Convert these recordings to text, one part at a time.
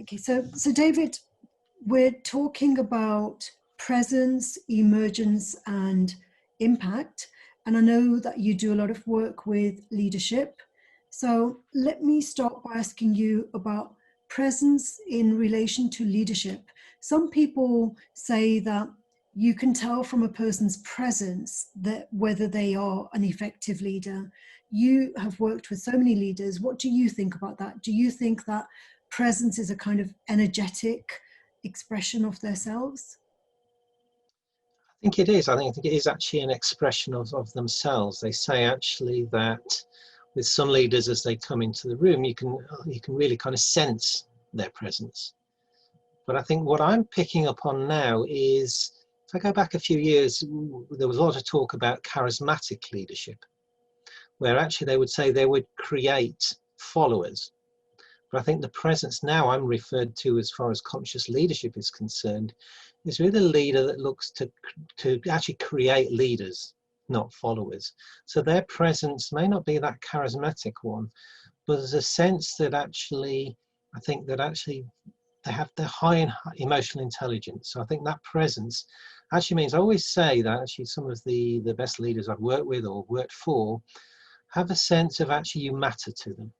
Okay, so David, we're talking about presence, emergence, and impact. And I know that you do a lot of work with leadership. So let me start by asking you about presence in relation to leadership. Some people say that you can tell from a person's presence that whether they are an effective leader. You have worked with so many leaders. What do you think about that? Do you think that presence is a kind of energetic expression of themselves? I think it is. I think it is actually an expression of themselves. They say actually that with some leaders, as they come into the room, you can really kind of sense their presence. But I think what I'm picking up on now is, if I go back a few years, there was a lot of talk about charismatic leadership, where actually they would say they would create followers. But I think the presence now I'm referred to, as far as conscious leadership is concerned, is really a leader that looks to actually create leaders, not followers. So their presence may not be that charismatic one, but there's a sense that actually, I think that actually they're high in emotional intelligence. So I think that presence actually means, I always say that actually some of the best leaders I've worked with or worked for have a sense of actually you matter to them.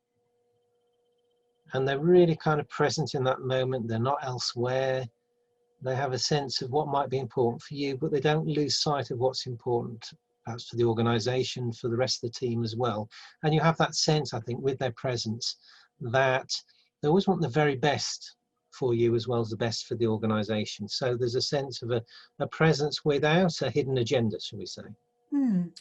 And they're really kind of present in that moment. They're not elsewhere. They have a sense of what might be important for you, but they don't lose sight of what's important, perhaps for the organization, for the rest of the team as well. And you have that sense, I think, with their presence, that they always want the very best for you as well as the best for the organization. So there's a sense of a presence without a hidden agenda, shall we say.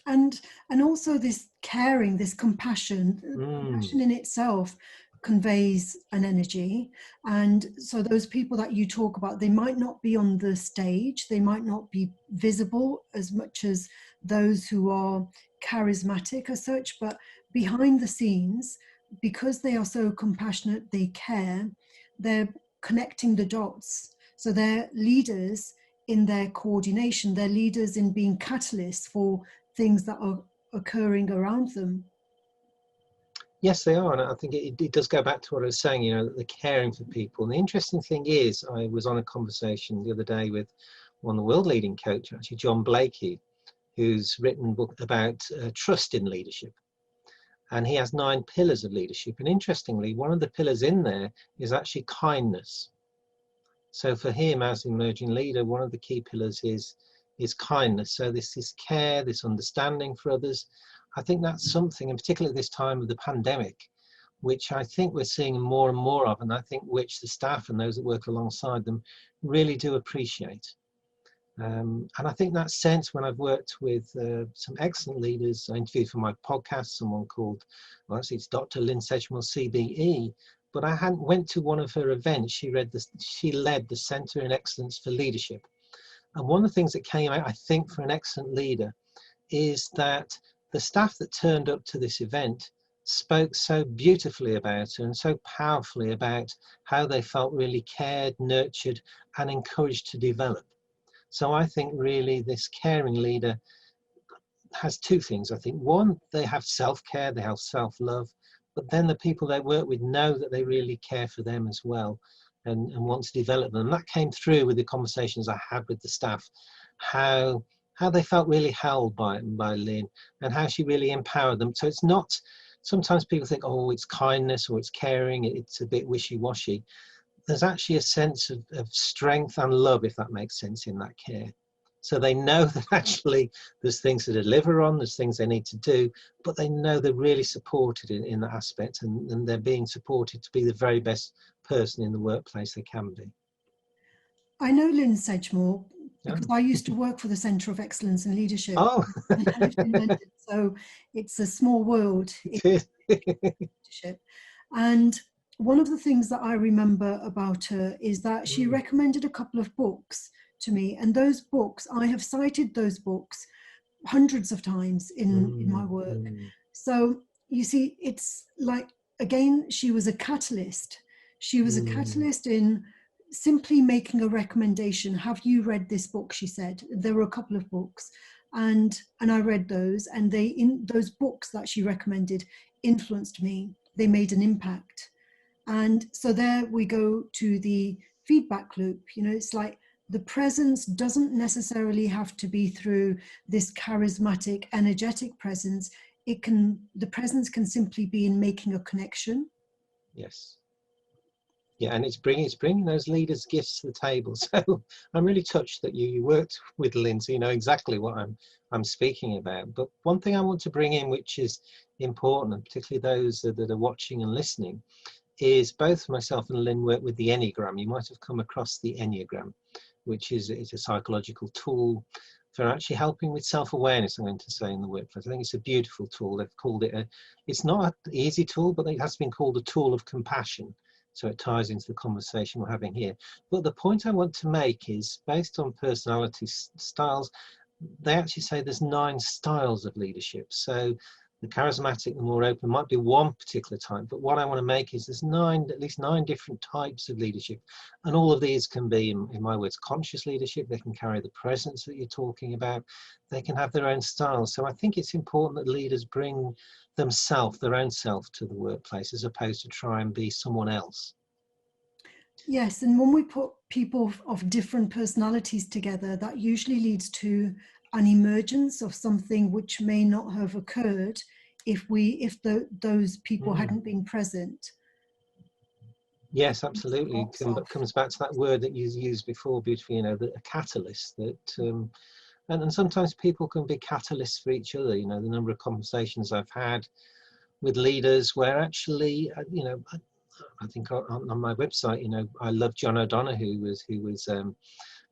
And also this caring, this compassion, compassion in itself conveys an energy. And so those people that you talk about, they might not be on the stage, they might not be visible as much as those who are charismatic as such, but behind the scenes, because they are so compassionate, they care, they're connecting the dots. So they're leaders in their coordination, they're leaders in being catalysts for things that are occurring around them. Yes, they are, and I think it does go back to what I was saying, you know, the caring for people. And the interesting thing is, I was on a conversation the other day with one of the world leading coach, actually John Blakey, who's written a book about trust in leadership. And he has 9 pillars of leadership. And interestingly, one of the pillars in there is actually kindness. So for him as an emerging leader, one of the key pillars is kindness. So this is care, this understanding for others. I think that's something, and particularly at this time of the pandemic, which I think we're seeing more and more of, and I think which the staff and those that work alongside them really do appreciate. And I think that sense, when I've worked with some excellent leaders, I interviewed for my podcast someone called, well, actually it's Dr. Lynn Sedgmore, CBE, but I hadn't went to one of her events. She led the Centre in Excellence for Leadership. And one of the things that came out, I think, for an excellent leader is that the staff that turned up to this event spoke so beautifully about her and so powerfully about how they felt really cared, nurtured, and encouraged to develop. So I think really this caring leader has 2 things. I think one, they have self-care, they have self-love, but then the people they work with know that they really care for them as well and want to develop them. And that came through with the conversations I had with the staff, how they felt really held by Lynn and how she really empowered them. So it's not, sometimes people think, oh, it's kindness or it's caring, it's a bit wishy-washy. There's actually a sense of strength and love, if that makes sense, in that care. So they know that actually there's things to deliver on, there's things they need to do, but they know they're really supported in that aspect, and they're being supported to be the very best person in the workplace they can be. I know Lynn Sedgmore because Oh. I used to work for the Centre of Excellence in Leadership. Oh. And I lived in London, so it's a small world in leadership. And one of the things that I remember about her is that she recommended a couple of books to me, and those books, I have cited those books hundreds of times in my work. So you see, it's like, again, she was a catalyst. She was a catalyst in simply making a recommendation. Have you read this book? She said. There were a couple of books, and I read those, and those books that she recommended influenced me. They made an impact. And so there we go to the feedback loop. You know, it's like the presence doesn't necessarily have to be through this charismatic, energetic presence. The presence can simply be in making a connection. Yes. Yeah, and it's bringing those leaders' gifts to the table. So I'm really touched that you worked with Lynn, so you know exactly what I'm speaking about. But one thing I want to bring in, which is important, and particularly those that are watching and listening, is both myself and Lynn work with the Enneagram. You might have come across the Enneagram, which is a psychological tool for actually helping with self-awareness, I'm going to say, in the workplace. I think it's a beautiful tool. They've called it it's not an easy tool, but it has been called a tool of compassion. So it ties into the conversation we're having here. But the point I want to make is, based on personality styles, they actually say there's 9 styles of leadership. So the charismatic, the more open, might be one particular type, but what I want to make is there's at least nine different types of leadership, and all of these can be, in my words, conscious leadership. They can carry the presence that you're talking about. They can have their own style. So I think it's important that leaders bring themselves, their own self, to the workplace, as opposed to try and be someone else. Yes, and when we put people of different personalities together, that usually leads to an emergence of something which may not have occurred if those people hadn't been present. Yes, absolutely. It comes back to that word that you used before, beautifully, you know, a catalyst. And sometimes people can be catalysts for each other. You know, the number of conversations I've had with leaders where actually, you know, I think on my website, you know, I love John O'Donoghue, who was a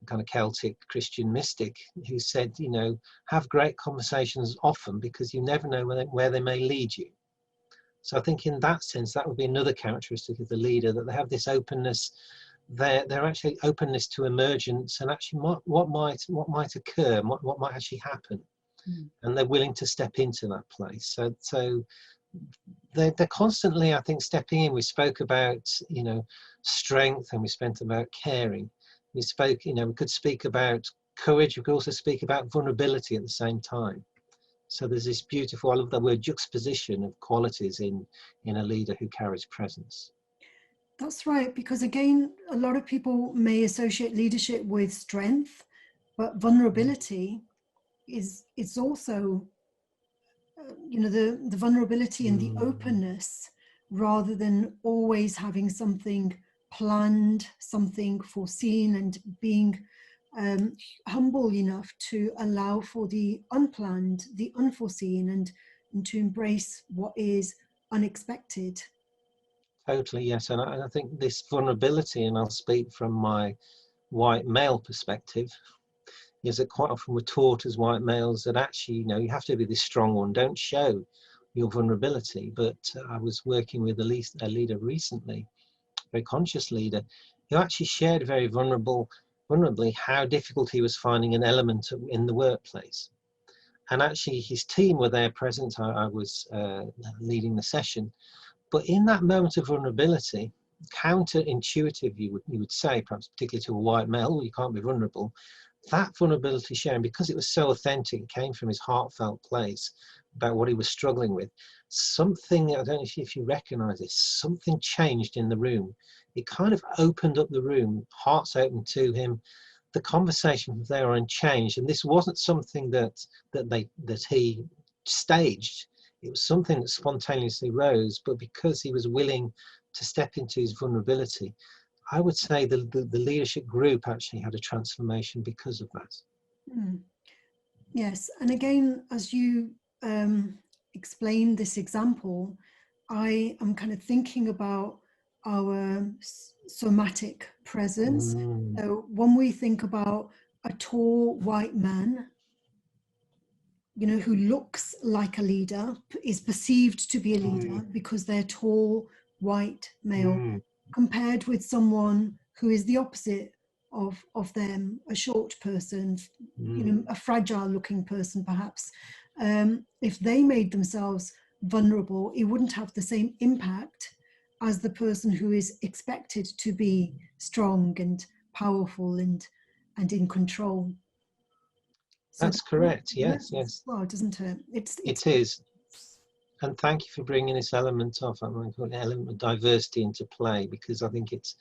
kind of Celtic Christian mystic, who said, you know, have great conversations often, because you never know where they may lead you. So I think in that sense, that would be another characteristic of the leader, that they have this openness. They're actually openness to emergence, and actually what might occur, what might actually happen, and they're willing to step into that place. So they're constantly, I think, stepping in. We spoke about, you know, strength, and we spent about caring. We spoke, you know, we could speak about courage. We could also speak about vulnerability at the same time. So there's this beautiful, I love that word, juxtaposition of qualities in a leader who carries presence. That's right, because again, a lot of people may associate leadership with strength, but vulnerability it's also, you know, the vulnerability and the openness, rather than always having something planned, something foreseen, and being humble enough to allow for the unplanned, the unforeseen, and to embrace what is unexpected. Totally, yes. And I think this vulnerability, and I'll speak from my white male perspective, is that quite often we're taught as white males that actually, you know, you have to be this strong one, don't show your vulnerability. But I was working with a leader recently, a very conscious leader, who actually shared very vulnerably how difficult he was finding an element in the workplace. And actually his team were there present. I was leading the session. But in that moment of vulnerability, counterintuitive, you would say, perhaps particularly to a white male, you can't be vulnerable. That vulnerability sharing, because it was so authentic, it came from his heartfelt place about what he was struggling with. Something, I don't know if you recognize this, something changed in the room. It kind of opened up the room, hearts opened to him. The conversation from there on changed, and this wasn't something that he staged. It was something that spontaneously rose, but because he was willing to step into his vulnerability, I would say the leadership group actually had a transformation because of that. Yes, and again, as you explain this example, I am kind of thinking about our somatic presence. So when we think about a tall white man, you know, who looks like a leader, is perceived to be a leader because they're tall, white male, compared with someone who is the opposite of them, a short person, you know, a fragile looking person perhaps. If they made themselves vulnerable, it wouldn't have the same impact as the person who is expected to be strong and powerful and in control. So That's correct. Yes, yes. well, doesn't it? It is. And thank you for bringing this element of, I'm going to call it element of diversity into play, because I think it's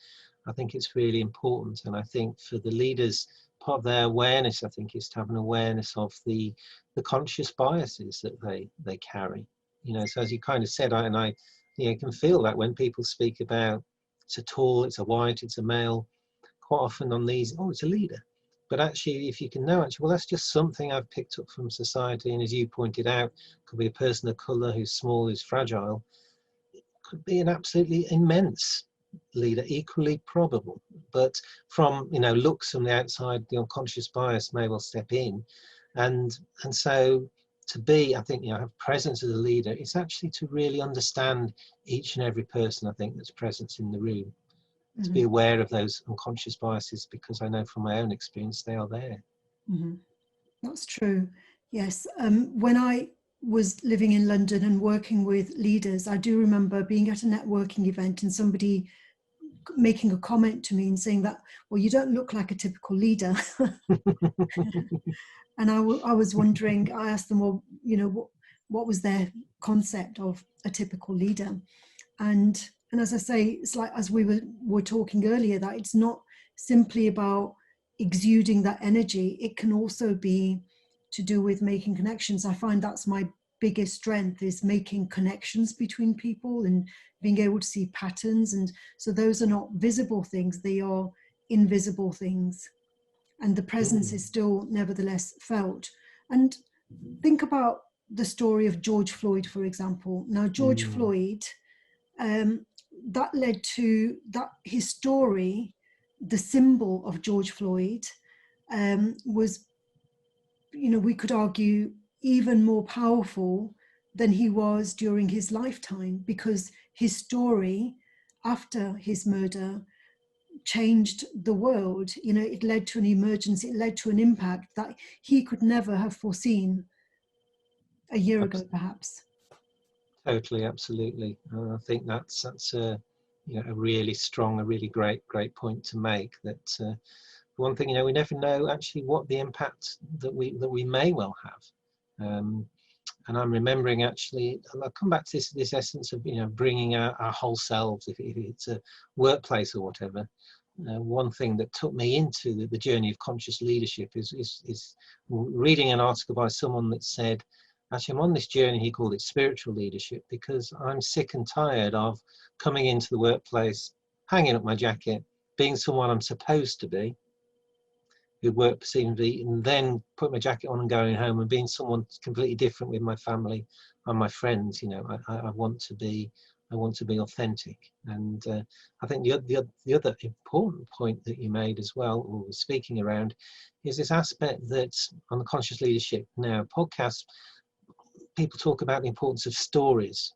really important. And I think for the leaders, part of their awareness, I think, is to have an awareness of the conscious biases that they carry. You know, so as you kind of said, I can feel that when people speak about it's a tall, it's a white, it's a male, quite often on these, oh, it's a leader. But actually, if you can know, actually, well, that's just something I've picked up from society. And as you pointed out, could be a person of colour who's small, who's fragile, could be an absolutely immense leader, equally probable. But from, looks from the outside, the unconscious bias may well step in. And so to be, I think, have presence as a leader, it's actually to really understand each and every person, I think, that's present in the room. To be aware of those unconscious biases, because I know from my own experience they are there. That's true. Yes. When I was living in London and working with leaders, I do remember being at a networking event and somebody making a comment to me and saying that, well, you don't look like a typical leader. And I was wondering, I asked them, well, what was their concept of a typical leader? And as I say, it's like, as we were talking earlier, that it's not simply about exuding that energy. It can also be to do with making connections. I find that's my biggest strength, is making connections between people and being able to see patterns. And so those are not visible things, they are invisible things. And the presence is still nevertheless felt. And think about the story of George Floyd, for example. Now, George Floyd, that led to that his story, the symbol of George Floyd, was, we could argue, even more powerful than he was during his lifetime, because his story after his murder changed the world. It led to an emergence, it led to an impact that he could never have foreseen a year ago, perhaps. Totally, absolutely. I think that's a really strong, a really great point to make. That one thing, we never know actually what the impact that we may well have. And I'm remembering, actually, and I'll come back to this essence of bringing our whole selves, if it's a workplace or whatever. One thing that took me into the journey of conscious leadership is reading an article by someone that said, actually, I'm on this journey, he called it spiritual leadership, because I'm sick and tired of coming into the workplace, hanging up my jacket, being someone I'm supposed to be, who work perceivably, and then put my jacket on and going home and being someone completely different with my family and my friends. I want to be authentic. And I think the other important point that you made as well, or was speaking around, is this aspect that on the conscious leadership now podcast, people talk about the importance of stories.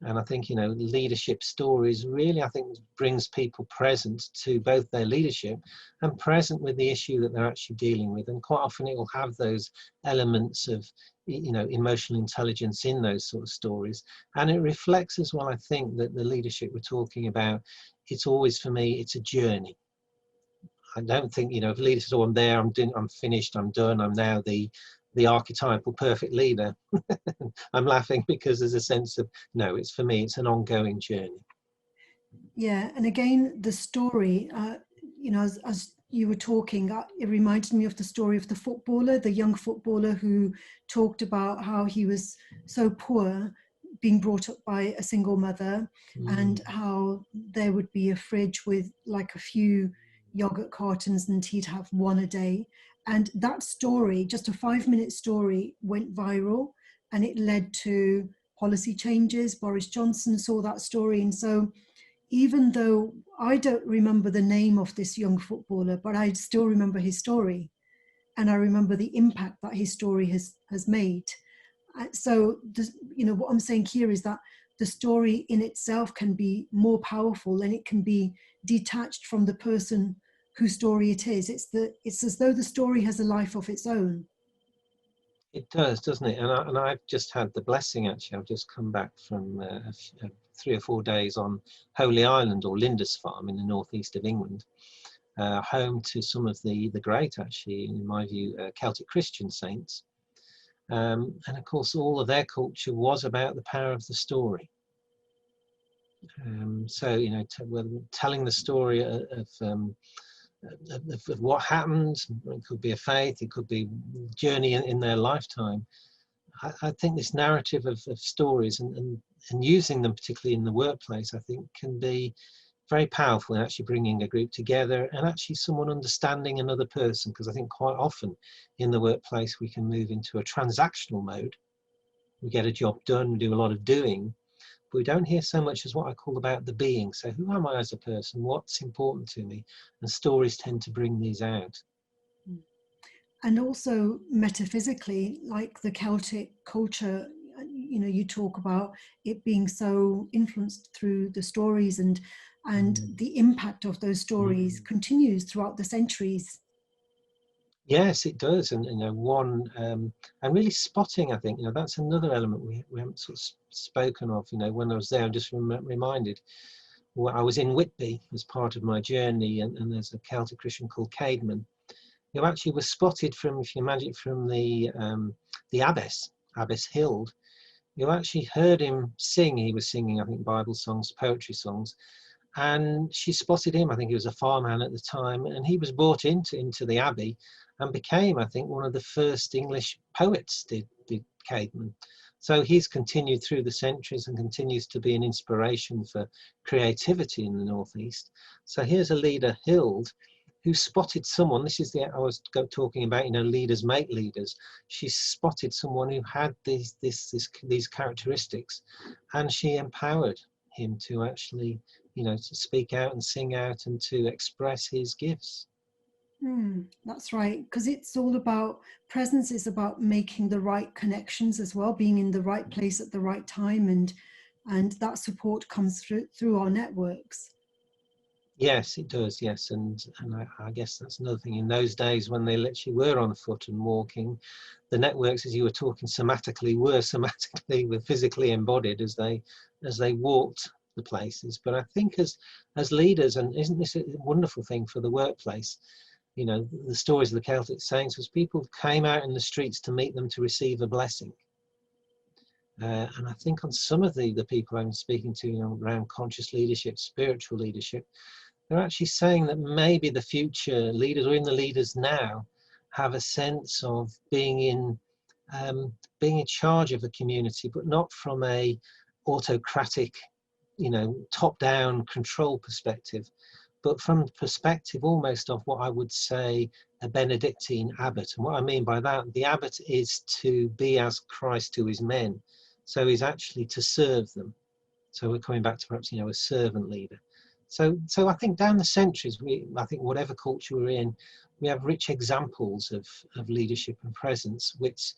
And I think, leadership stories really, I think, brings people present to both their leadership and present with the issue that they're actually dealing with. And quite often it will have those elements of, emotional intelligence in those sort of stories. And it reflects as well, I think, that the leadership we're talking about, it's always, for me, it's a journey. I don't think, if leaders say, oh, I'm there, I'm finished, I'm done, I'm now the archetypal perfect leader. I'm laughing because there's a sense of, no, it's, for me, it's an ongoing journey. Yeah, and again, the story, as you were talking, it reminded me of the story of the footballer, the young footballer who talked about how he was so poor, being brought up by a single mother, and how there would be a fridge with like a few yogurt cartons and he'd have one a day. And that story, just a 5-minute story, went viral, and it led to policy changes. Boris Johnson saw that story. And so even though I don't remember the name of this young footballer, but I still remember his story. And I remember the impact that his story has made. So, what I'm saying here is that the story in itself can be more powerful, and it can be detached from the person whose story it is. It's as though the story has a life of its own. It does, doesn't it? And I've just had the blessing, actually. I've just come back from 3 or 4 days on Holy Island, or Lindisfarne, in the northeast of England, home to some of the great, actually, in my view, Celtic Christian saints. And of course, all of their culture was about the power of the story. So, you know, telling the story of what happened. It could be a faith, it could be a journey in their lifetime. I think this narrative of stories and using them, particularly in the workplace, I think can be very powerful in actually bringing a group together and actually someone understanding another person, because I think quite often in the workplace we can move into a transactional mode. We get a job done, we do a lot of doing, but we don't hear so much as what I call about the being. So who am I as a person? What's important to me? And stories tend to bring these out. And also metaphysically, like the Celtic culture, you know, you talk about it being so influenced through the stories, and the impact of those stories continues throughout the centuries. Yes, it does. And, you know, and really spotting, I think, you know, that's another element we haven't sort of spoken of. You know, when I was there, I'm just reminded, well, I was in Whitby as part of my journey, and there's a Celtic Christian called Caedmon, who actually was spotted from, if you imagine, from the abbess Hild. You actually heard him sing. He was singing, I think, Bible songs, poetry songs, and she spotted him. I think he was a farmhand at the time, and he was brought into the abbey and became, I think, one of the first English poets, did Caedmon. So he's continued through the centuries and continues to be an inspiration for creativity in the Northeast. So here's a leader, Hild, who spotted someone. This is I was talking about, you know, leaders make leaders. She spotted someone who had these characteristics, and she empowered him to actually, you know, to speak out and sing out and to express his gifts. That's right, because it's all about presence. It's about making the right connections as well, being in the right place at the right time, and that support comes through our networks. Yes, it does. Yes, and I guess that's another thing. In those days when they literally were on foot and walking, the networks, as you were talking, were physically embodied as they walked the places. But I think as leaders, and isn't this a wonderful thing for the workplace? You know, the stories of the Celtic saints was people came out in the streets to meet them to receive a blessing. And I think on some of the people I'm speaking to, you know, around conscious leadership, spiritual leadership, they're actually saying that maybe the future leaders, or even the leaders now, have a sense of being in charge of a community, but not from a autocratic, you know, top-down control perspective, but from the perspective almost of what I would say a Benedictine abbot. And what I mean by that, the abbot is to be as Christ to his men. So he's actually to serve them. So we're coming back to perhaps, you know, a servant leader. So I think down the centuries, I think whatever culture we're in, we have rich examples of leadership and presence, which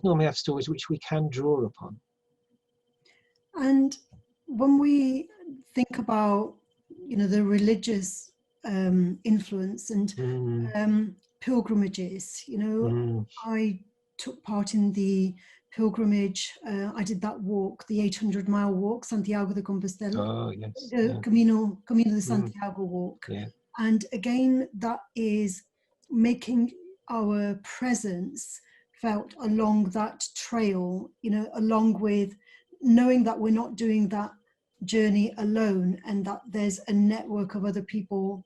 normally have stories which we can draw upon. And when we think about, you know, the religious influence and pilgrimages, you know, I took part in the pilgrimage. I did that walk, the 800-mile walk, Santiago de Compostela. Oh, yes. The Camino de Santiago walk. Yeah. And again, that is making our presence felt along that trail, you know, along with knowing that we're not doing that journey alone, and that there's a network of other people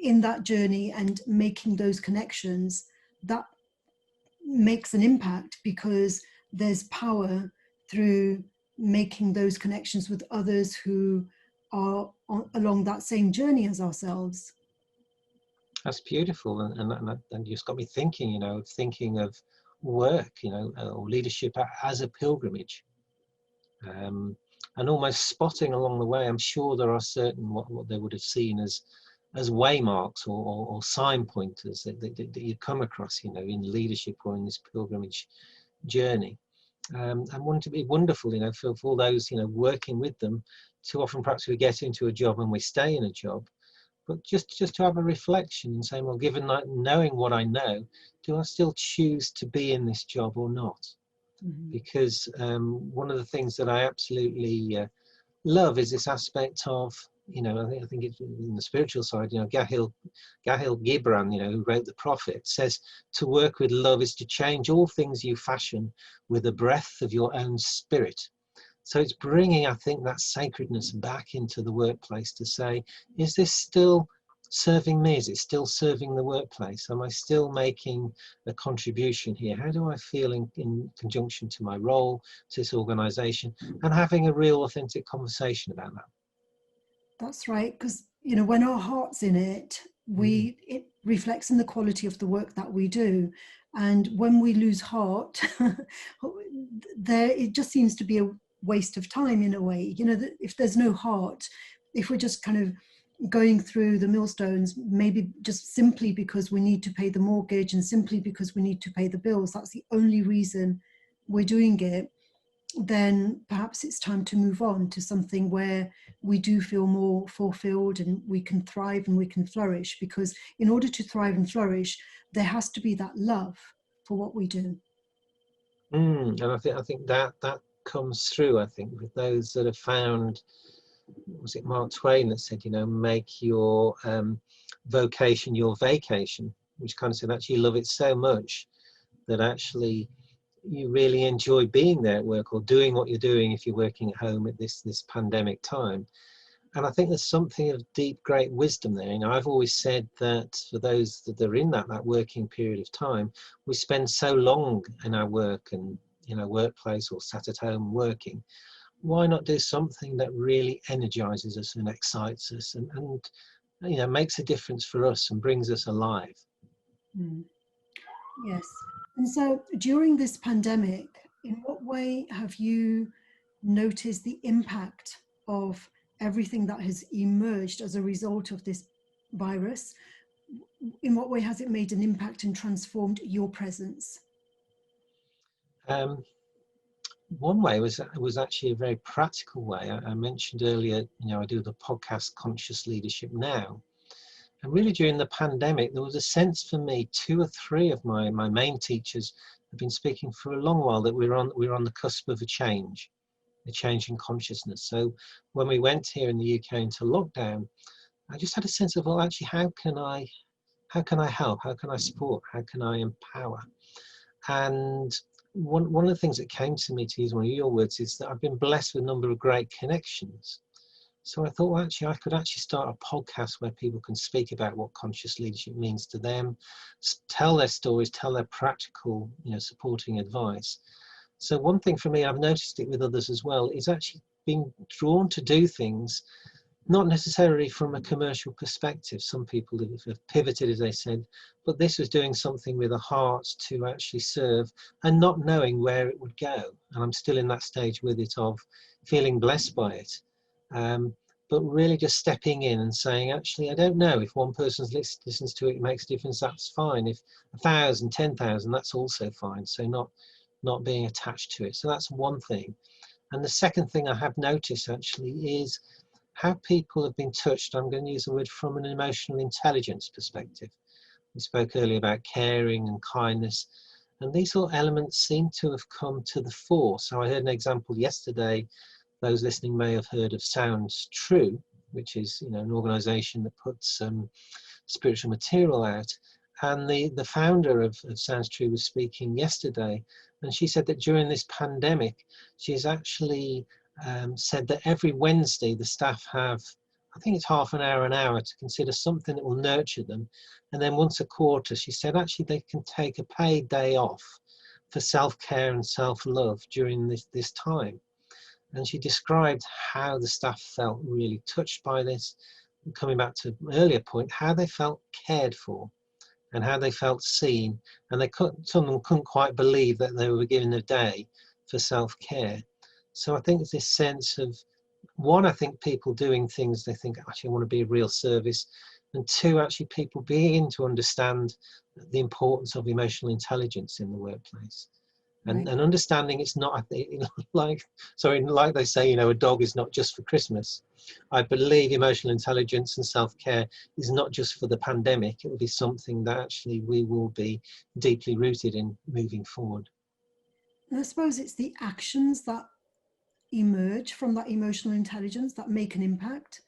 in that journey, and making those connections that makes an impact, because there's power through making those connections with others who are along that same journey as ourselves. That's beautiful, and just got me thinking, you know, thinking of work, you know, or leadership as a pilgrimage, and almost spotting along the way. I'm sure there are certain what they would have seen as waymarks or sign pointers that you come across, you know, in leadership or in this pilgrimage journey. And wouldn't it be wonderful, you know, for all those, you know, working with them. Too often perhaps we get into a job and we stay in a job, but just to have a reflection and say, well, given that, knowing what I know, do I still choose to be in this job or not? Because one of the things that I absolutely love is this aspect of I think it's in the spiritual side, Gahil Gibran, who wrote The Prophet, says to work with love is to change all things you fashion with the breath of your own spirit. So it's bringing, I think, that sacredness back into the workplace to say, is this still serving me? Is it still serving the workplace? Am I still making a contribution here? How do I feel in conjunction to my role, to this organization, and having a real authentic conversation about that? That's right, because when our heart's in it, it reflects in the quality of the work that we do. And when we lose heart, it just seems to be a waste of time in a way. If there's no heart, if we're just kind of going through the millstones, maybe just simply because we need to pay the mortgage and simply because we need to pay the bills, that's the only reason we're doing it, then perhaps it's time to move on to something where we do feel more fulfilled and we can thrive and we can flourish. Because in order to thrive and flourish, there has to be that love for what we do. And I think that comes through, I think, with those that have found, was it Mark Twain that said, make your vocation your vacation, which kind of said actually you love it so much that actually you really enjoy being there at work or doing what you're doing if you're working at home at this pandemic time. And I think there's something of deep, great wisdom there. I've always said that for those that are in that working period of time, we spend so long in our work and workplace or sat at home working. Why not do something that really energizes us and excites us and makes a difference for us and brings us alive? Yes. And so during this pandemic, in what way have you noticed the impact of everything that has emerged as a result of this virus? In what way has it made an impact and transformed your presence? One way was actually a very practical way. I mentioned earlier, I do the podcast Conscious Leadership Now. And really during the pandemic, there was a sense for me, 2 or 3 of my main teachers have been speaking for a long while that we're on the cusp of a change in consciousness. So when we went here in the UK into lockdown, I just had a sense of, well, actually, how can I help? How can I support? How can I empower? And one of the things that came to me, to use one of your words, is that I've been blessed with a number of great connections. So I thought, well, actually, I could actually start a podcast where people can speak about what conscious leadership means to them, tell their stories, tell their practical, supporting advice. So one thing for me, I've noticed it with others as well, is actually being drawn to do things, not necessarily from a commercial perspective. Some people have pivoted, as they said, but this was doing something with a heart to actually serve and not knowing where it would go. And I'm still in that stage with it of feeling blessed by it. But really just stepping in and saying, actually, I don't know. If one person listens to it, it makes a difference, that's fine. If 1,000, 10,000, that's also fine. So not being attached to it. So that's one thing. And the second thing I have noticed actually is how people have been touched. I'm going to use the word from an emotional intelligence perspective. We spoke earlier about caring and kindness, and these sort of elements seem to have come to the fore. So I heard an example yesterday. Those listening may have heard of Sounds True, which is an organisation that puts spiritual material out. And the founder of Sounds True was speaking yesterday, and she said that during this pandemic, she's actually said that every Wednesday the staff have, I think it's half an hour to consider something that will nurture them. And then once a quarter, she said, actually they can take a paid day off for self-care and self-love during this time. And she described how the staff felt really touched by this. And coming back to an earlier point, how they felt cared for and how they felt seen. And some of them couldn't quite believe that they were given a day for self-care. So I think it's this sense of, one, I think people doing things they think, actually, I want to be a real service. And 2, actually people beginning to understand the importance of emotional intelligence in the workplace. And understanding it's not like they say, a dog is not just for Christmas. I believe emotional intelligence and self-care is not just for the pandemic. It will be something that actually we will be deeply rooted in moving forward. And I suppose it's the actions that emerge from that emotional intelligence that make an impact.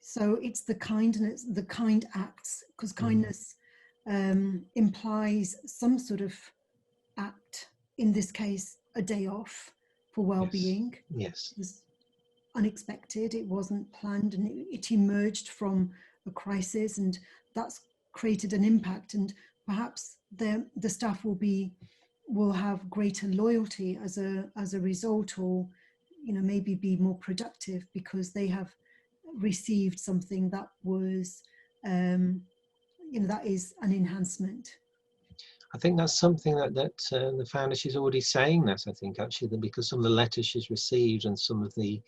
So it's the kindness, the kind acts, because kindness implies some sort of act. In this case, a day off for Yes. well-being. Yes. It was unexpected. It wasn't planned, and it emerged from a crisis, and that's created an impact. And perhaps the staff will have greater loyalty as a result, or maybe be more productive because they have received something that was that is an enhancement. I think that's something that the founder, she's already saying that, I think, actually, that because some of the letters she's received and some of the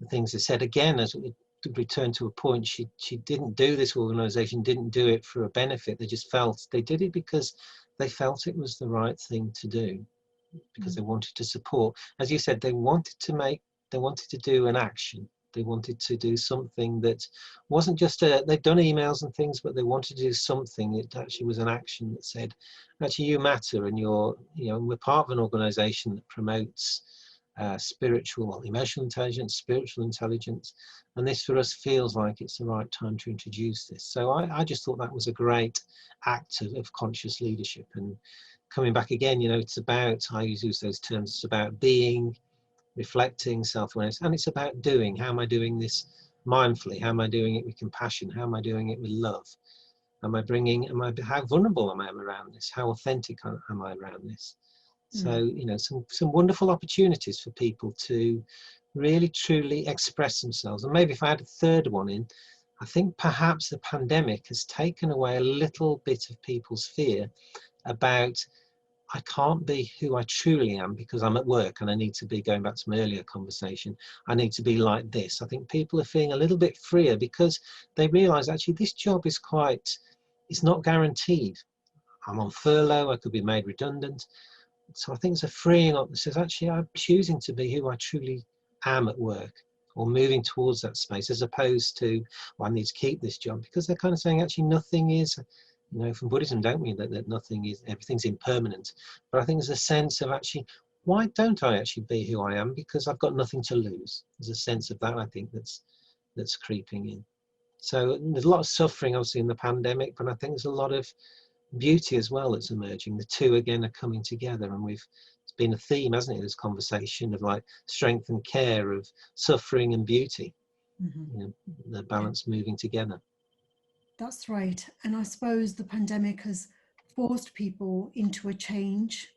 things are said, again, as we return to a point, she didn't do this organisation, didn't do it for a benefit. They just felt they did it because they felt it was the right thing to do, because they wanted to support. As you said, they wanted to do an action. They wanted to do something that wasn't just they'd done emails and things, but they wanted to do something that actually was an action that said, actually, you matter, and we're part of an organisation that promotes emotional intelligence, spiritual intelligence, and this for us feels like it's the right time to introduce this. So I just thought that was a great act of conscious leadership. And coming back again, it's about, I use those terms, it's about being, reflecting, self-awareness, and it's about doing. How am I doing this mindfully? How am I doing it with compassion? How am I doing it with love? How vulnerable am I around this? How authentic am I around this? So, some wonderful opportunities for people to really, truly express themselves. And maybe if I had a third one in, I think perhaps the pandemic has taken away a little bit of people's fear about, I can't be who I truly am because I'm at work and I need to be, going back to my earlier conversation, I need to be like this. I think people are feeling a little bit freer because they realise actually this job is it's not guaranteed. I'm on furlough, I could be made redundant. So I think it's a freeing up that says, actually, I'm choosing to be who I truly am at work, or moving towards that space, as opposed to, well, I need to keep this job, because they're kind of saying, actually, nothing is, from Buddhism, don't we, that nothing is, everything's impermanent. But I think there's a sense of, actually, why don't I actually be who I am? Because I've got nothing to lose. There's a sense of that, I think, that's creeping in. So there's a lot of suffering, obviously, in the pandemic, but I think there's a lot of beauty as well that's emerging. The two again are coming together, and it's been a theme, hasn't it, this conversation of like strength and care, of suffering and beauty, the balance moving together. That's right. And I suppose the pandemic has forced people into a change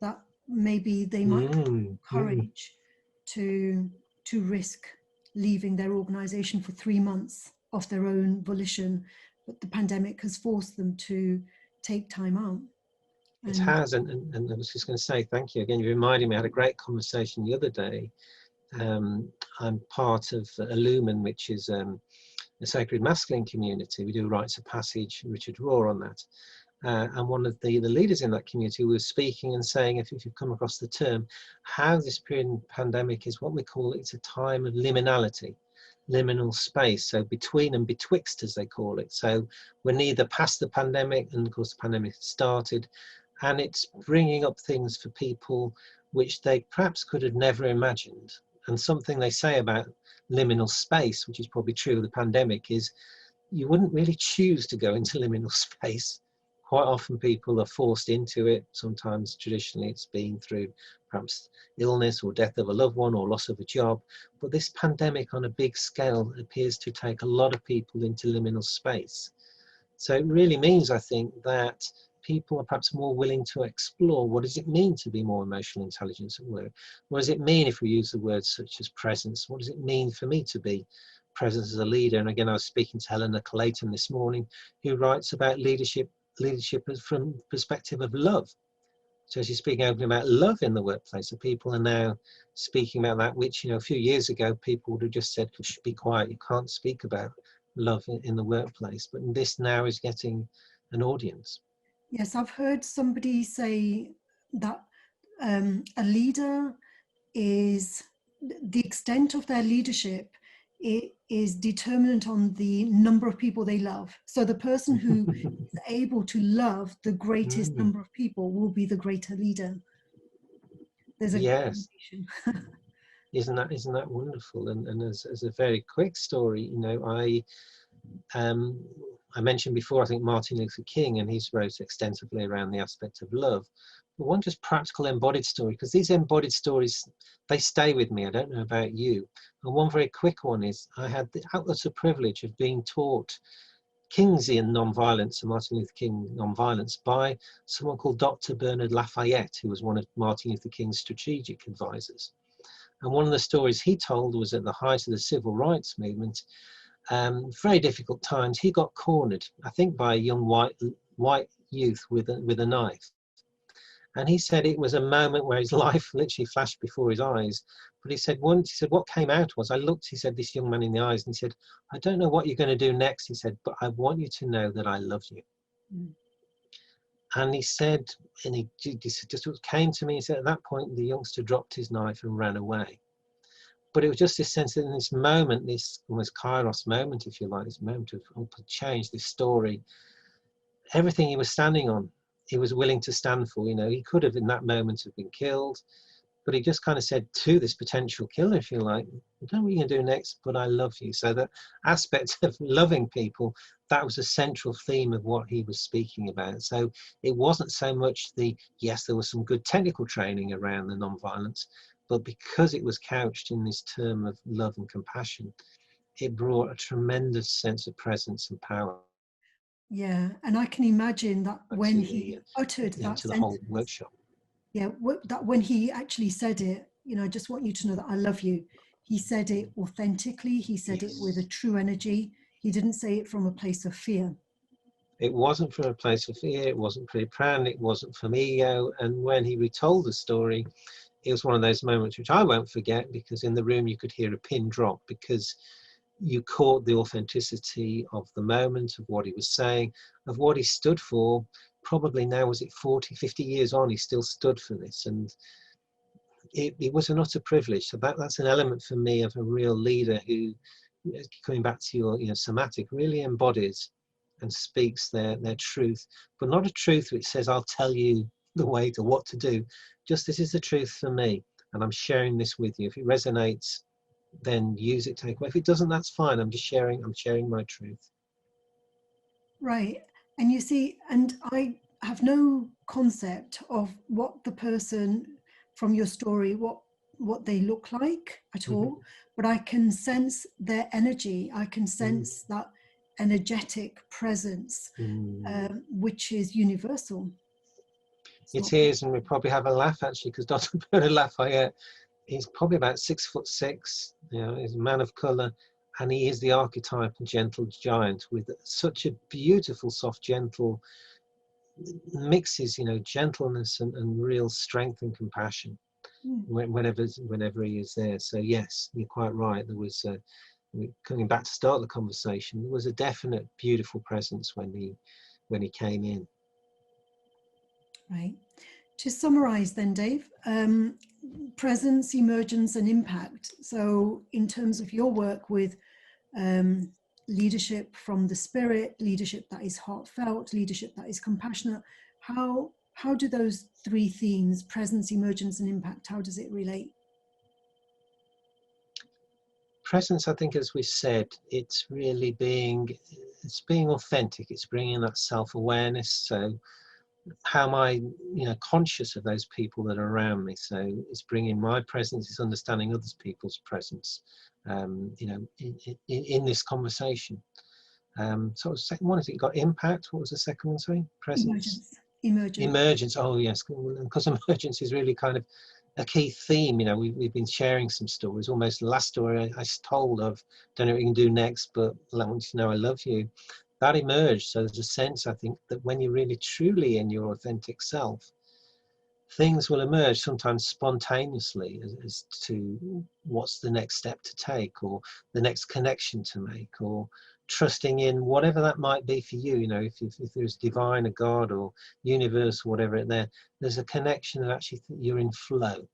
that maybe they might have courage to risk leaving their organization for 3 months of their own volition, but the pandemic has forced them to take time out. It has, and I was just going to say thank you again. You reminded me, I had a great conversation the other day. I'm part of Illumin, which is a sacred masculine community. We do rites of passage, Richard Rohr on that. And one of the leaders in that community was speaking and saying, if you've come across the term, how this period in pandemic is what we call, it's a time of liminality, liminal space, so between and betwixt, as they call it. So we're neither past the pandemic, and of course the pandemic started, and it's bringing up things for people which they perhaps could have never imagined. And something they say about liminal space, which is probably true of the pandemic, is you wouldn't really choose to go into liminal space. Quite often people are forced into it. Sometimes traditionally it's been through perhaps illness or death of a loved one or loss of a job. But this pandemic on a big scale appears to take a lot of people into liminal space. So it really means, I think, that people are perhaps more willing to explore, what does it mean to be more emotional intelligence at work? What does it mean, if we use the words such as presence, what does it mean for me to be present as a leader? And again, I was speaking to Helena Clayton this morning, who writes about leadership from the perspective of love. So she's speaking openly about love in the workplace. So people are now speaking about that, which, a few years ago, people would have just said, be quiet, you can't speak about love in the workplace. But this now is getting an audience. Yes, I've heard somebody say that a leader is, the extent of their leadership, it is determinant on the number of people they love. So the person who is able to love the greatest number of people will be the greater leader. There's a yes. Isn't that wonderful? And as a very quick story, you know, I mentioned before, I think Martin Luther King, and he's wrote extensively around the aspect of love. But one just practical embodied story, because these embodied stories, they stay with me. I don't know about you. And one very quick one is, I had the utter privilege of being taught Kingsian nonviolence and Martin Luther King nonviolence by someone called Dr. Bernard Lafayette, who was one of Martin Luther King's strategic advisors. And one of the stories he told was at the height of the civil rights movement, very difficult times. He got cornered, I think, by a young white youth with a knife. And he said it was a moment where his life literally flashed before his eyes. But he said once, he said, what came out was, I looked, he said, this young man in the eyes, and he said, I don't know what you're going to do next. He said, but I want you to know that I love you. Mm. And he said, and he just came to me, he said, at that point, the youngster dropped his knife and ran away. But it was just this sense that in this moment, this almost kairos moment, if you like, this moment of change, this story, everything he was standing on, he was willing to stand for. You know, he could have in that moment have been killed, but he just kind of said to this potential killer, if you like, I don't know what you're going to do next, but I love you. So that aspect of loving people, that was a central theme of what he was speaking about. So it wasn't so much yes, there was some good technical training around the nonviolence, but because it was couched in this term of love and compassion, it brought a tremendous sense of presence and power. Yeah, and I can imagine that when he uttered that to the whole workshop. Yeah, that when he actually said it, you know, I just want you to know that I love you. He said it authentically. He said it with a true energy. He didn't say it from a place of fear. It wasn't from a place of fear. It wasn't pre-planned. It wasn't from ego. And when he retold the story, it was one of those moments which I won't forget, because in the room you could hear a pin drop, because you caught the authenticity of the moment, of what he was saying, of what he stood for. Probably now, was it 40, 50 years on, he still stood for this. And it was an utter privilege. So that's an element for me of a real leader who, coming back to your somatic, really embodies and speaks their truth, but not a truth which says, I'll tell you the way to what to do. Just, this is the truth for me, and I'm sharing this with you. If it resonates, then use it, take away. If it doesn't, that's fine. I'm sharing my truth. Right. And you see, and I have no concept of what the person from your story, what they look like at all, but I can sense their energy. I can sense that energetic presence, which is universal. It is, and we probably have a laugh actually, because Dr. Bernard Lafayette, he's probably about 6'6", you know, he's a man of colour, and he is the archetype of gentle giant with such a beautiful, soft, gentle mixes, you know, gentleness and real strength and compassion whenever he is there. So yes, you're quite right. There was, coming back to start the conversation, there was a definite beautiful presence when he came in. Right. To summarize then, Dave, presence, emergence and impact. So in terms of your work with leadership from the spirit, leadership that is heartfelt, leadership that is compassionate, how do those three themes, presence, emergence and impact, how does it relate? Presence, I think, as we said, it's really being authentic. It's bringing that self-awareness. So how am I, you know, conscious of those people that are around me? So it's bringing my presence, it's understanding other people's presence, you know, in this conversation. So the second one, has it got impact? What was the second one? Sorry, presence. Emergence. Oh yes, because emergence is really kind of a key theme. You know, we've been sharing some stories. Almost the last story I told of, don't know what you can do next, but I want you to know I love you. That emerged. So there's a sense, I think, that when you're really truly in your authentic self, things will emerge sometimes spontaneously as to what's the next step to take, or the next connection to make, or trusting in whatever that might be for you. You know, if there's divine, a God, or universe, or whatever there's a connection that actually you're in flow.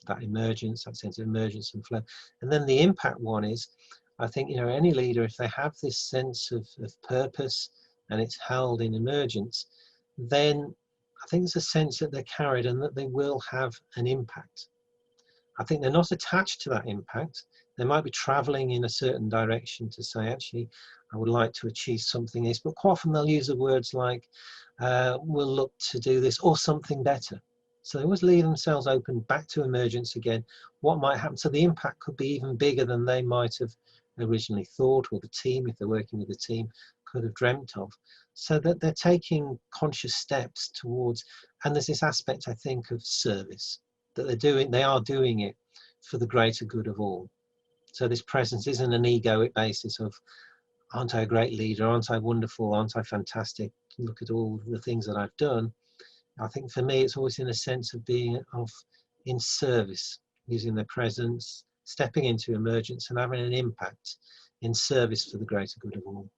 That emergence, that sense of emergence and flow. And then the impact one is, I think, you know, any leader, if they have this sense of purpose and it's held in emergence, then I think there's a sense that they're carried and that they will have an impact. I think they're not attached to that impact. They might be traveling in a certain direction to say, actually, I would like to achieve something else, but quite often they'll use the words like, we'll look to do this or something better. So they always leave themselves open back to emergence again. What might happen? So the impact could be even bigger than they might have originally thought, or the team, if they're working with a team, could have dreamt of. So that they're taking conscious steps towards, and there's this aspect, I think, of service, that they are doing it for the greater good of all. So this presence isn't an egoic basis of, aren't I a great leader? Aren't I wonderful? Aren't I fantastic? Look at all the things that I've done. I think for me, it's always in a sense of being in service, using their presence, stepping into emergence and having an impact in service for the greater good of all.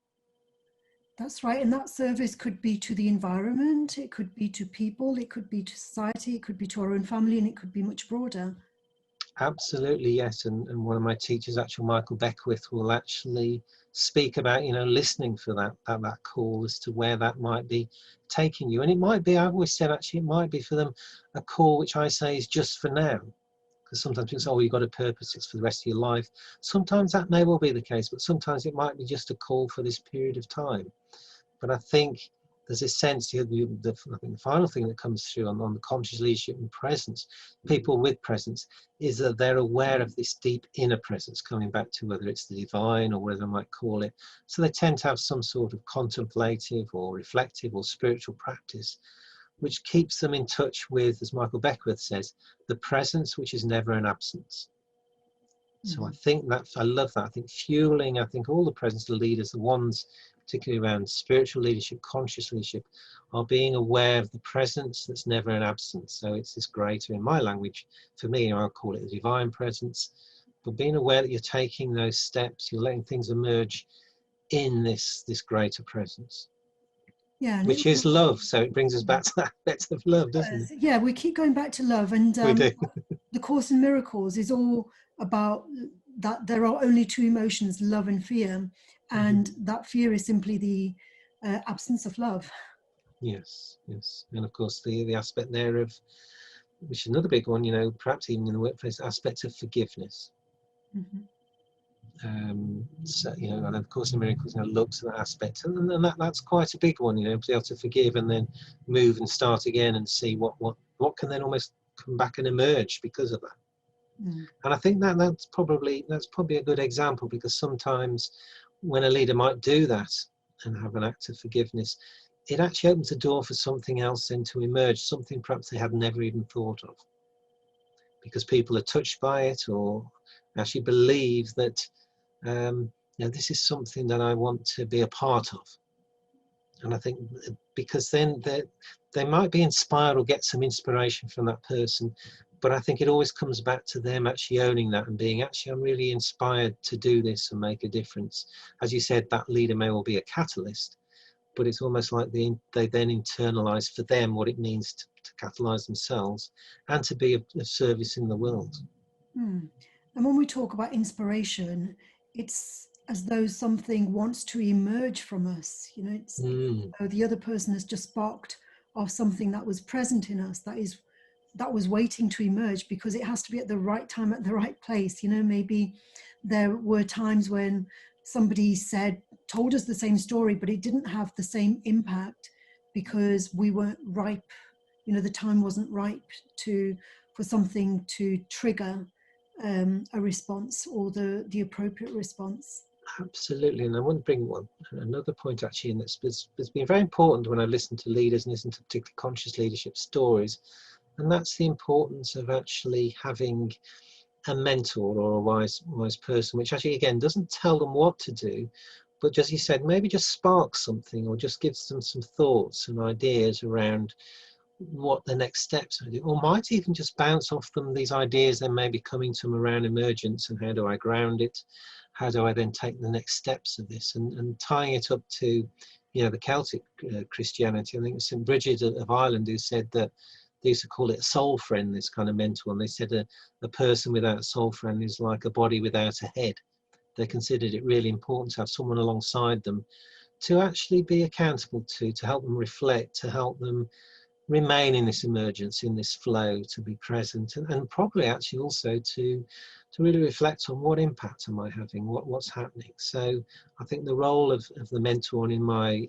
That's right. And that service could be to the environment, it could be to people, it could be to society, it could be to our own family, and it could be much broader. Absolutely, yes. And one of my teachers, actually Michael Beckwith, will actually speak about, listening for that call as to where that might be taking you. And it might be, I've always said, actually, it might be for them a call which I say is just for now. Because sometimes people say, oh, you've got a purpose, it's for the rest of your life. Sometimes that may well be the case, but sometimes it might be just a call for this period of time. But I think there's a sense, I think the final thing that comes through on the conscious leadership and presence, people with presence, is that they're aware of this deep inner presence, coming back to whether it's the divine or whatever I might call it. So they tend to have some sort of contemplative or reflective or spiritual practice, which keeps them in touch with, as Michael Beckwith says, the presence which is never an absence. So I think I love that. I think fueling, all the presence leaders, the ones particularly around spiritual leadership, conscious leadership, are being aware of the presence that's never an absence. So it's this greater, in my language, for me, I'll call it the divine presence, but being aware that you're taking those steps, you're letting things emerge in this greater presence. Yeah, which is love. So it brings us back to that aspect of love, doesn't it? Yeah, we keep going back to love, and We do. the Course in Miracles is all about that there are only two emotions, love and fear, and that fear is simply the absence of love. Yes, and of course the aspect there of, which is another big one, perhaps even in the workplace, aspect of forgiveness. So, and of course in Miracles looks at that aspect, and that's quite a big one, to be able to forgive and then move and start again and see what can then almost come back and emerge because of that. And I think that's probably a good example, because sometimes when a leader might do that and have an act of forgiveness, it actually opens the door for something else then to emerge, something perhaps they had never even thought of, because people are touched by it or actually believe that this is something that I want to be a part of. And I think because then they might be inspired or get some inspiration from that person, but I think it always comes back to them actually owning that and being, actually, I'm really inspired to do this and make a difference. As you said, that leader may well be a catalyst, but it's almost like they then internalize for them what it means to catalyze themselves and to be of service in the world. And when we talk about inspiration, it's as though something wants to emerge from us. It's the other person has just sparked off something that was present in us, that was waiting to emerge, because it has to be at the right time, at the right place. Maybe there were times when somebody told us the same story, but it didn't have the same impact because we weren't ripe. The time wasn't ripe for something to trigger a response or the appropriate response. Absolutely. And I want to bring another point actually in that's been very important when I listen to leaders and listen to particularly conscious leadership stories, and that's the importance of actually having a mentor or a wise person, which actually again doesn't tell them what to do, but just, you said, maybe just sparks something or just gives them some thoughts and ideas around what the next steps are, or might even just bounce off them these ideas then maybe coming to them around emergence and how do I ground it, how do I then take the next steps of this, and tying it up to the Celtic Christianity. I think St. Bridget of Ireland who said that they used to call it a soul friend, this kind of mentor, and they said a person without a soul friend is like a body without a head. They considered it really important to have someone alongside them to actually be accountable to help them reflect, to help them remain in this emergence, in this flow, to be present, and probably actually also to really reflect on what impact am I having, what's happening. So I think the role of the mentor, and in my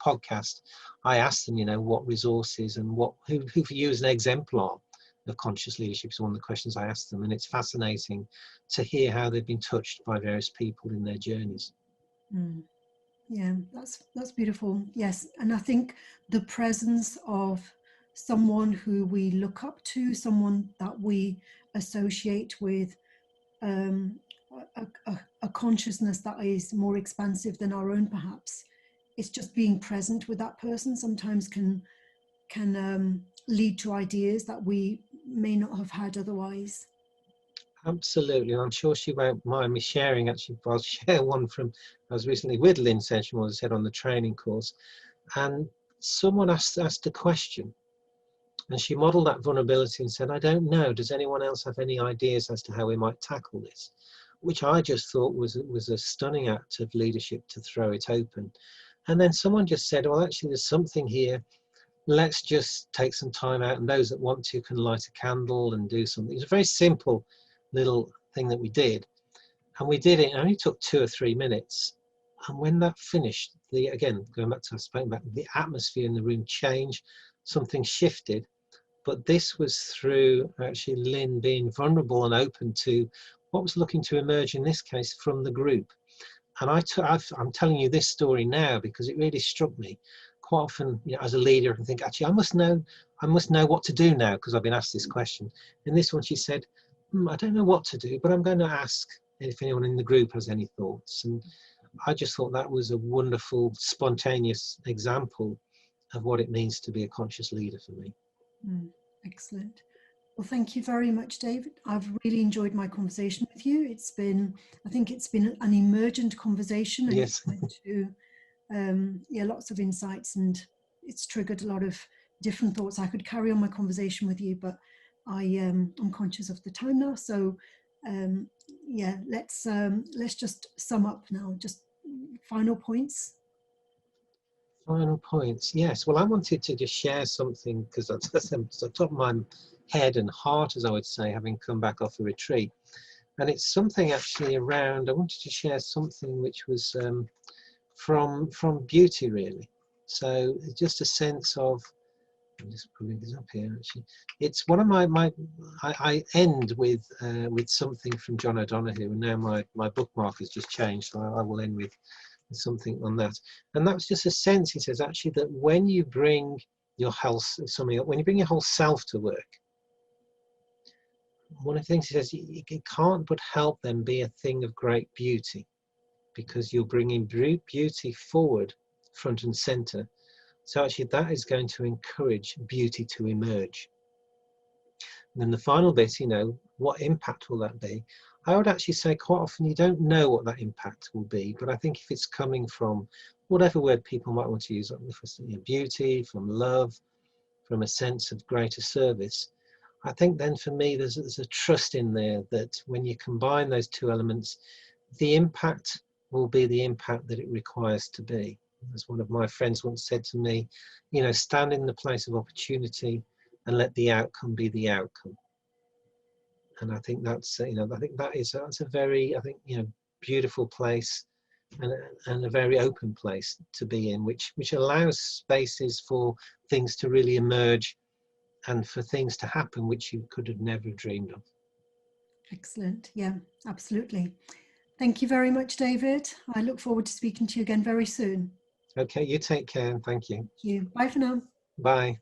podcast, I asked them, what resources and who for you as an exemplar of conscious leadership is one of the questions I asked them, and it's fascinating to hear how they've been touched by various people in their journeys. Mm. Yeah, that's beautiful. Yes, and I think the presence of someone who we look up to, someone that we associate with um, a consciousness that is more expansive than our own, perhaps. It's just being present with that person sometimes can lead to ideas that we may not have had otherwise. Absolutely, and I'm sure she won't mind me sharing. Actually, I'll share one from, I was recently with Lynn Senchmore, as I said, on the training course, and someone asked a question, and she modelled that vulnerability and said, I don't know, does anyone else have any ideas as to how we might tackle this? Which I just thought was a stunning act of leadership, to throw it open. And then someone just said, well, actually, there's something here. Let's just take some time out, and those that want to can light a candle and do something. It's a very simple little thing that we did, and we did it. It only took 2 or 3 minutes, and when that finished, again going back to I spoke about, the atmosphere in the room changed, something shifted. But this was through actually Lynn being vulnerable and open to what was looking to emerge, in this case, from the group. And I'm telling you this story now because it really struck me. Quite often, as a leader, I can think, actually, I must know what to do now, because I've been asked this question. In this one, she said, I don't know what to do, but I'm going to ask if anyone in the group has any thoughts. And I just thought that was a wonderful, spontaneous example of what it means to be a conscious leader for me. Excellent. Well, thank you very much, David. I've really enjoyed my conversation with you. I think it's been an emergent conversation, and Yes. it's led to lots of insights, and it's triggered a lot of different thoughts. I could carry on my conversation with you, but I'm conscious of the time now. So let's just sum up now. Just final points. Final points. Yes. Well, I wanted to just share something, because that's on top of my head and heart, as I would say, having come back off a retreat. And it's something actually around, I wanted to share something which was from beauty, really. So just a sense of, I'm just pulling this up here actually. It's one of I end with something from John O'Donoghue, and now my bookmark has just changed, so I will end with something on that. And that was just a sense, he says, actually, that when you bring your when you bring your whole self to work, one of the things he says, you can't but help them be a thing of great beauty, because you're bringing beauty forward, front and center. So actually that is going to encourage beauty to emerge. And then the final bit, what impact will that be? I would actually say quite often you don't know what that impact will be, but I think if it's coming from whatever word people might want to use, like beauty, from love, from a sense of greater service, I think then for me there's a trust in there that when you combine those two elements, the impact will be the impact that it requires to be. As one of my friends once said to me, stand in the place of opportunity and let the outcome be the outcome. And I think that's that's a very, beautiful place, and a very open place to be in, which allows spaces for things to really emerge and for things to happen which you could have never dreamed of. Excellent. Yeah, absolutely. Thank you very much, David. I look forward to speaking to you again very soon. Okay, you take care, and thank you. Thank you. Bye for now. Bye.